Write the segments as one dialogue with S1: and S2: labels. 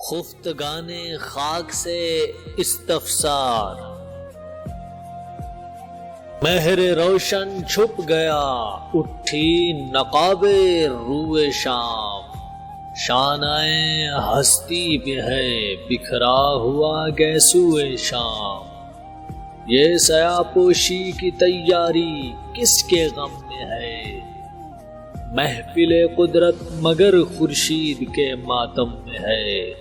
S1: خفتگان خاک سے استفسار، مہر روشن چھپ گیا، اٹھی نقاب روئے شام، شانائے ہستی بھی ہے بکھرا ہوا گیسوئے شام۔ یہ سیاہ پوشی کی تیاری کس کے غم میں ہے، محفل قدرت مگر خورشید کے ماتم میں ہے۔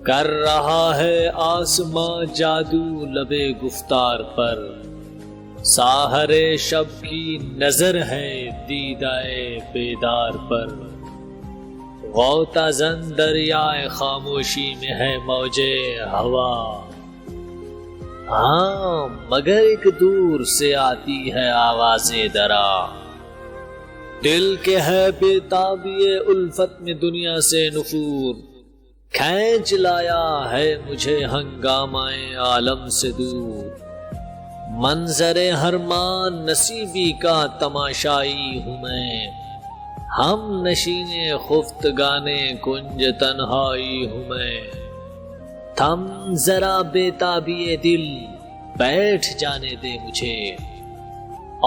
S1: کر رہا ہے آسماں جادو لبے گفتار پر، ساحر شب کی نظر ہے دیدائے بیدار پر۔ غوطہ زن دریائے خاموشی میں ہے موجے ہوا، ہاں مگر ایک دور سے آتی ہے آواز درا۔ دل کے ہے بے تابی الفت میں دنیا سے نفور، کھینچ لایا ہے مجھے ہنگامہ عالم سے دور۔ منظر ہرمان نصیبی کا تماشائی ہوں میں، ہم نشین خفتگانے کنج تنہائی ہوں میں۔ تھم ذرا بے تابی دل، بیٹھ جانے دے مجھے،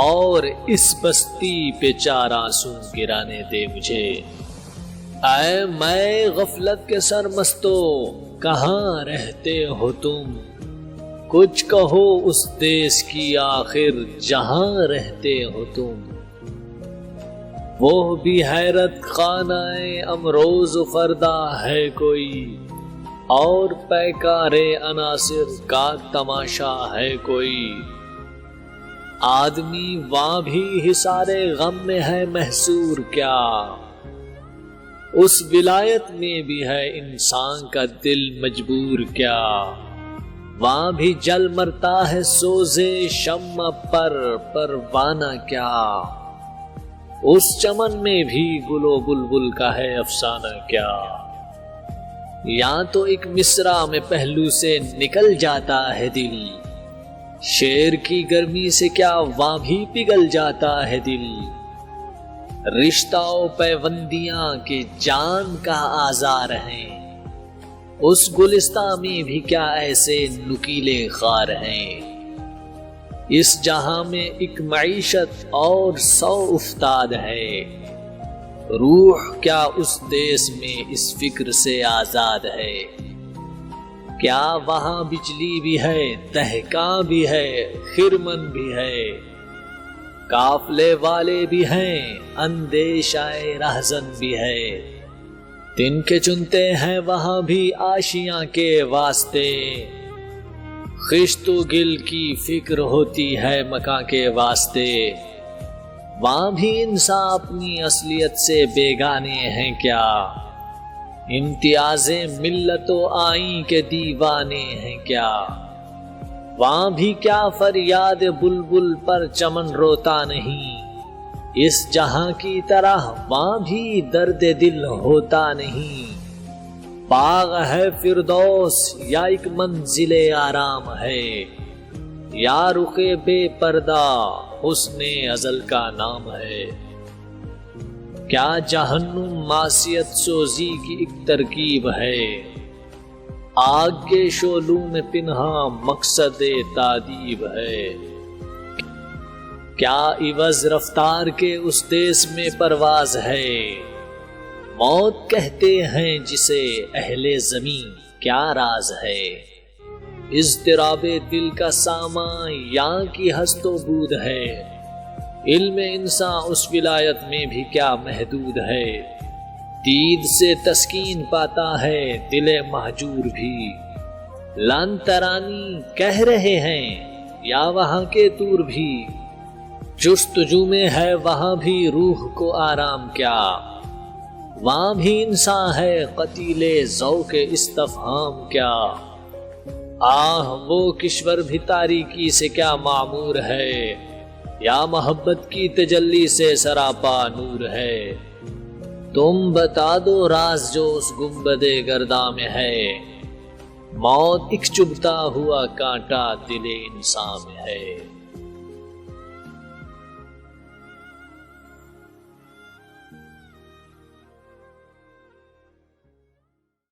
S1: اور اس بستی پہ چار آنسو گرانے دے مجھے۔ اے میں غفلت کے سرمستو، کہاں رہتے ہو تم، کچھ کہو اس دیس کی آخر جہاں رہتے ہو تم۔ وہ بھی حیرت خانہ امروز و فردا ہے کوئی، اور پیکار عناصر کا تماشا ہے کوئی۔ آدمی وہاں بھی حصار غم میں ہے محصور کیا، اس ولایت میں بھی ہے انسان کا دل مجبور کیا۔ وہاں بھی جل مرتا ہے سوزے شمع پر پروانہ کیا، اس چمن میں بھی گل و بلبل کا ہے افسانہ کیا۔ یہاں تو ایک مصرع میں پہلو سے نکل جاتا ہے دل، شیر کی گرمی سے کیا وہاں بھی پگھل جاتا ہے دل۔ رشتہ و پیوندیاں کے جان کا آزار ہیں، اس گلستہ میں بھی کیا ایسے نکیلے خار ہیں۔ اس جہاں میں ایک معیشت اور 100 افتاد ہے، روح کیا اس دیس میں اس فکر سے آزاد ہے۔ کیا وہاں بجلی بھی ہے، تہکاں بھی ہے، خرمن بھی ہے، قافلے والے بھی ہیں، اندیشہ رہزن بھی ہے۔ دن کے چنتے ہیں وہاں بھی آشیاں کے واسطے، خشت و گل کی فکر ہوتی ہے مکاں کے واسطے۔ وہاں بھی انسان اپنی اصلیت سے بیگانے ہیں کیا، امتیاز ملت و آئین کے دیوانے ہیں کیا۔ وہاں بھی کیا فریاد بلبل پر چمن روتا نہیں، اس جہاں کی طرح وہاں بھی درد دل ہوتا نہیں۔ باغ ہے فردوس یا ایک منزل آرام ہے، یا رخ بے پردہ حسن ازل کا نام ہے۔ کیا جہنم معصیت سوزی کی ایک ترکیب ہے، آگ کے شعلوں میں پنہاں مقصد تادیب ہے۔ کیا عوض رفتار کے اس دیس میں پرواز ہے، موت کہتے ہیں جسے اہل زمین کیا راز ہے۔ اضطراب دل کا سامان یہاں کی ہست و بود ہے، علم انسان اس ولایت میں بھی کیا محدود ہے۔ دید سے تسکین پاتا ہے دل مہجور بھی، لن ترانی کہہ رہے ہیں یا وہاں کے طور بھی۔ جستجو میں ہے وہاں بھی روح کو آرام کیا، وہاں بھی انسان ہے قتیل ذوق استفہام کیا۔ آہ وہ کشور بھی تاریکی سے کیا معمور ہے، یا محبت کی تجلی سے سراپا نور ہے۔ تم بتا دو راز جو اس گنبد گرداں میں ہے، موت ایک چبھتا ہوا کانٹا دل انسان میں ہے۔